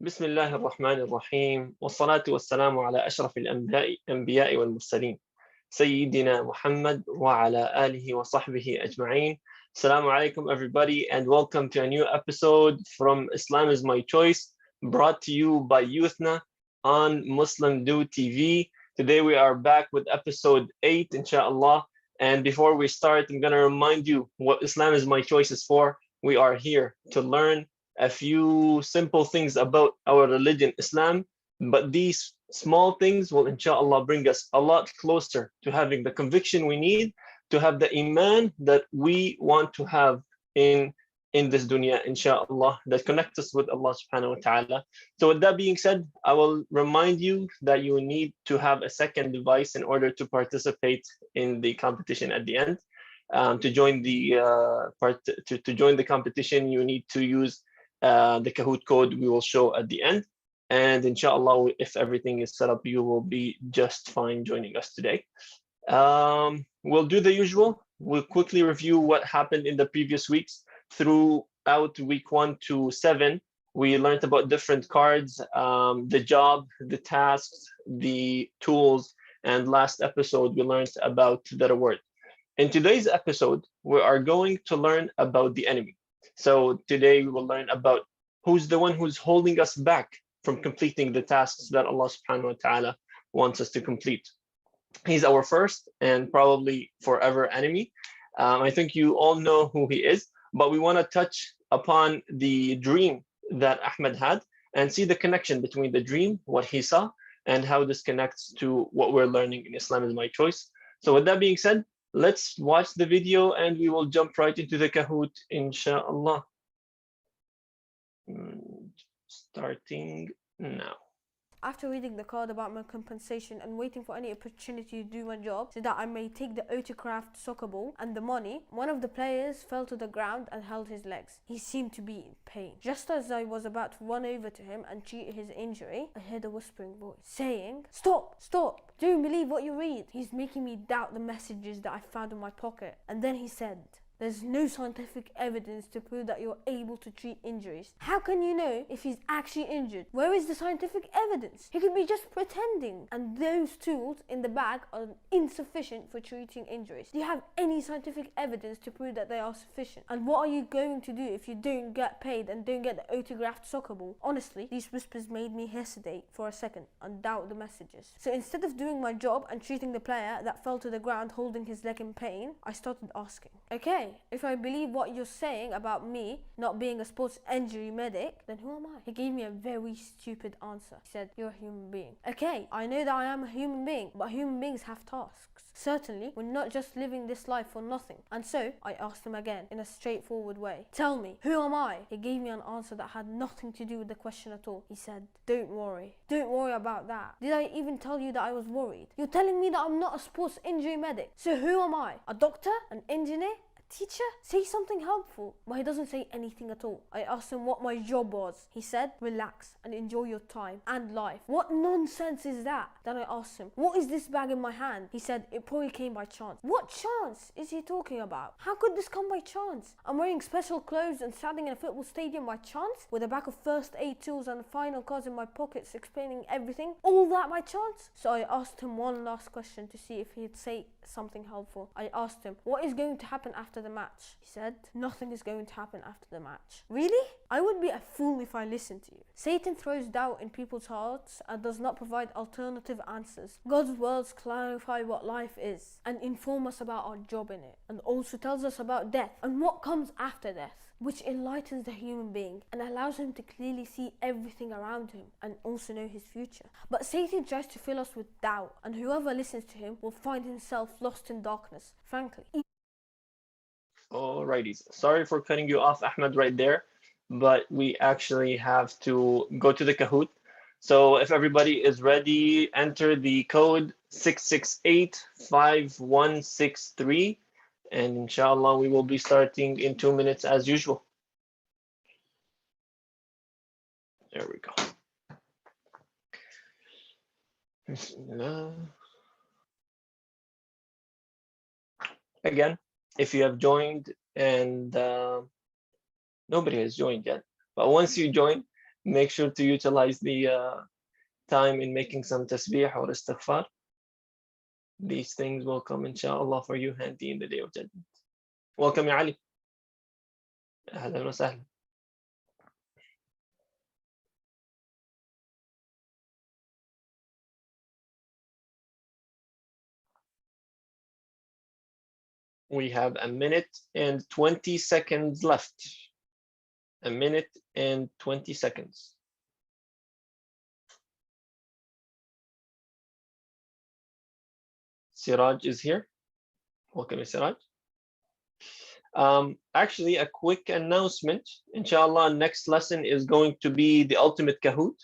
بسم الله الرحمن الرحيم والصلاة والسلام على أشرف الأنبياء والمرسلين سيدنا محمد وعلى آله وصحبه أجمعين. Assalamu alaikum everybody and welcome to a new episode from Islam is My Choice, brought to you by Youthna on MuslimDo TV. Today we are back with episode 8 inshallah, and before we start I'm going to remind you what Islam is My Choice is for. We are here to learn a few simple things about our religion, Islam, but these small things will inshallah bring us a lot closer to having the conviction we need to have the iman that we want to have in this dunya, inshallah, that connects us with Allah subhanahu wa ta'ala. So with that being said, I will remind you that you need to have a second device in order to participate in the competition at the end. To join the competition, you need to use the Kahoot code we will show at the end, and inshallah, if everything is set up, you will be just fine joining us today. We'll do the usual. We'll quickly review what happened in the previous weeks. Throughout week 1 to 7, we learned about different cards, the job, the tasks, the tools, and last episode we learned about the reward. In today's episode, we are going to learn about the enemy. So today we will learn about who's the one who's holding us back from completing the tasks that Allah subhanahu wa ta'ala wants us to complete. He's our first and probably forever enemy. I think you all know who he is, but we want to touch upon the dream that Ahmed had and see the connection between the dream, what he saw, and how this connects to what we're learning in Islam is My Choice. So with that being said, let's watch the video and we will jump right into the Kahoot, inshallah. Starting now. After reading the card about my compensation and waiting for any opportunity to do my job so that I may take the autographed soccer ball and the money, one of the players fell to the ground and held his legs. He seemed to be in pain. Just as I was about to run over to him and treat his injury, I heard a whispering voice saying, "Stop! Stop! Don't believe what you read. He's making me doubt the messages that I found in my pocket." And then he said, "There's no scientific evidence to prove that you're able to treat injuries. How can you know if he's actually injured? Where is the scientific evidence? He could be just pretending. And those tools in the bag are insufficient for treating injuries. Do you have any scientific evidence to prove that they are sufficient? And what are you going to do if you don't get paid and don't get the autographed soccer ball?" Honestly, these whispers made me hesitate for a second and doubt the messages. So instead of doing my job and treating the player that fell to the ground holding his leg in pain, I started asking, "Okay, if I believe what you're saying about me not being a sports injury medic, then who am I?" He gave me a very stupid answer. He said, "You're a human being." Okay, I know that I am a human being, but human beings have tasks. Certainly, we're not just living this life for nothing. And so, I asked him again in a straightforward way, "Tell me, who am I?" He gave me an answer that had nothing to do with the question at all. He said, "Don't worry. Don't worry about that. Did I even tell you that I was worried? You're telling me that I'm not a sports injury medic. So who am I? A doctor? An engineer? Teacher? Say something helpful." But he doesn't say anything at all. I asked him what my job was. He said, "Relax and enjoy your time and life." What nonsense is that? Then I asked him, "What is this bag in my hand?" He said, "It probably came by chance." What chance is he talking about? How could this come by chance? I'm wearing special clothes and standing in a football stadium by chance with a bag of first aid tools and final cards in my pockets explaining everything. All that by chance? So I asked him one last question to see if he'd say something helpful. I asked him, "What is going to happen after the match?" He said, "Nothing is going to happen after the match." Really? I would be a fool if I listened to you. Satan throws doubt in people's hearts and does not provide alternative answers. God's words clarify what life is and inform us about our job in it, and also tells us about death and what comes after death, which enlightens the human being and allows him to clearly see everything around him and also know his future. But Satan tries to fill us with doubt, and whoever listens to him will find himself lost in darkness, frankly. Alrighty, sorry for cutting you off, Ahmed, right there, but we actually have to go to the Kahoot. So if everybody is ready, enter the code 6685163, and inshallah we will be starting in 2 minutes as usual. There we go. Bismillah. Again, if you have joined and nobody has joined yet, but once you join, make sure to utilize the time in making some tasbih or istighfar. These things will come, inshallah, for you handy in the day of judgment. Welcome, Ya Ali. أهلا وسهلا. We have a minute and 20 seconds left. A minute and 20 seconds. Siraj is here. Welcome, Siraj. Actually, a quick announcement. Inshallah, next lesson is going to be the ultimate Kahoot.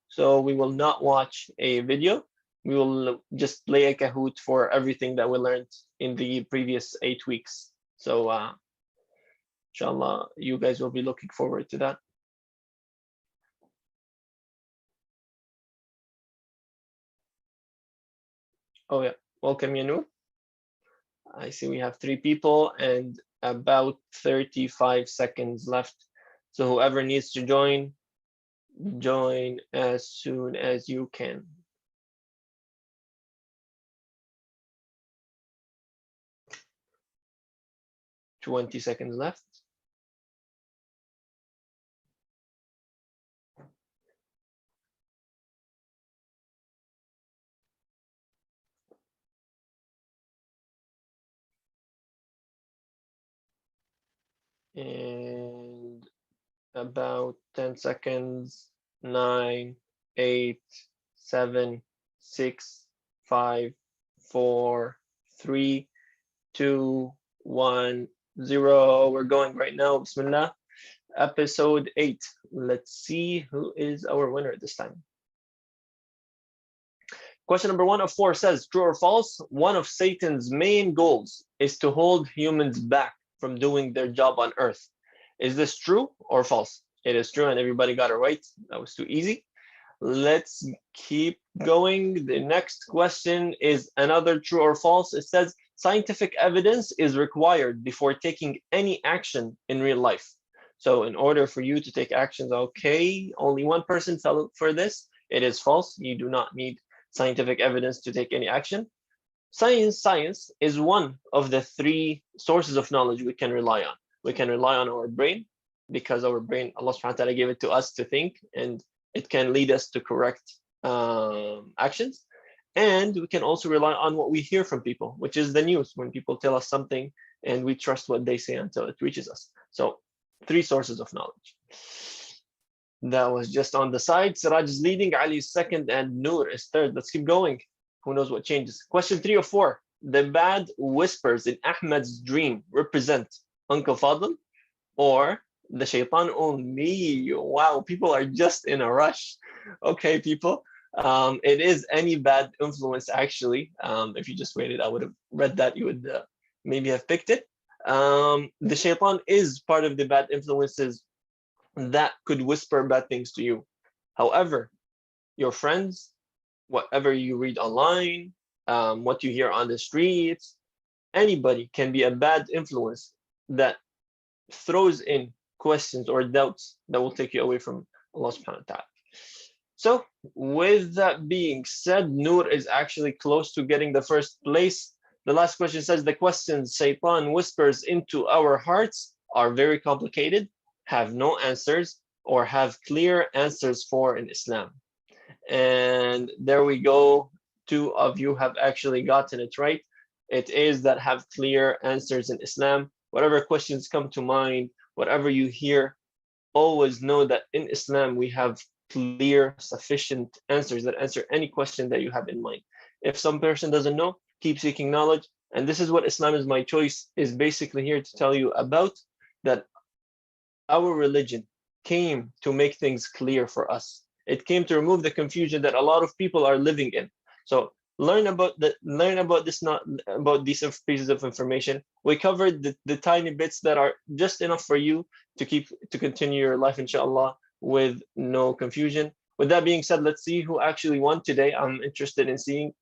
So we will not watch a video. We will just play a Kahoot for everything that we learned in the previous 8 weeks. So inshallah, you guys will be looking forward to that. Oh yeah, welcome Yanur. I see we have 3 people and about 35 seconds left. So whoever needs to join, join as soon as you can. $20 seconds left. And about 10 seconds. 9, 8, 7, 6, 5, 4, 3, 2, 1, 0. We're going right now. Bismillah. Episode 8. Let's see who is our winner this time. Question number 1 of 4 says, true or false? One of Satan's main goals is to hold humans back from doing their job on earth. Is this true or false? It is true, and everybody got it right. That was too easy. Let's keep going. The next question is another true or false. It says, scientific evidence is required before taking any action in real life. So in order for you to take actions, okay, only one person fell for this. It is false. You do not need scientific evidence to take any action. Science is one of the 3 sources of knowledge we can rely on. We can rely on our brain, because our brain, Allah subhanahu wa ta'ala gave it to us to think, and it can lead us to correct actions. And we can also rely on what we hear from people, which is the news, when people tell us something and we trust what they say until it reaches us. So 3 sources of knowledge. That was just on the side. Siraj is leading, Ali is second, and Noor is third. Let's keep going. Who knows what changes? Question 3 of 4. The bad whispers in Ahmed's dream represent Uncle Fadl or the shaitan only? Wow, people are just in a rush. Okay, people. It is any bad influence, actually. If you just waited, I would have read that. You would maybe have picked it. The shaitan is part of the bad influences that could whisper bad things to you. However, your friends, whatever you read online, what you hear on the streets, anybody can be a bad influence that throws in questions or doubts that will take you away from Allah subhanahu wa ta'ala. So with that being said, Noor is actually close to getting the first place. The last question says, the questions Shaitan whispers into our hearts are very complicated, have no answers, or have clear answers for in Islam. And there we go. 2 of you have actually gotten it right. It is that have clear answers in Islam. Whatever questions come to mind, whatever you hear, always know that in Islam we have clear, sufficient answers that answer any question that you have in mind. If some person doesn't know, keep seeking knowledge. And this is what Islam is My Choice is basically here to tell you about, that our religion came to make things clear for us. It came to remove the confusion that a lot of people are living in. So learn about this, not about these pieces of information. We covered the tiny bits that are just enough for you to continue your life, inshallah, with no confusion. With that being said, let's see who actually won today. I'm interested in seeing.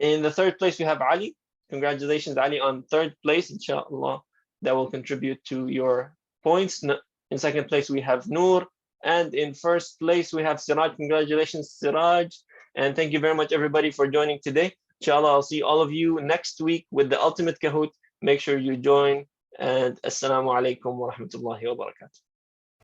In the 3rd place, we have Ali. Congratulations, Ali, on 3rd place, inshallah. That will contribute to your points. In 2nd place, we have Noor. And in first place, we have Siraj. Congratulations, Siraj. And thank you very much, everybody, for joining today. Inshallah, I'll see all of you next week with the ultimate Kahoot. Make sure you join. And assalamu alaikum wa rahmatullahi wa barakatuh.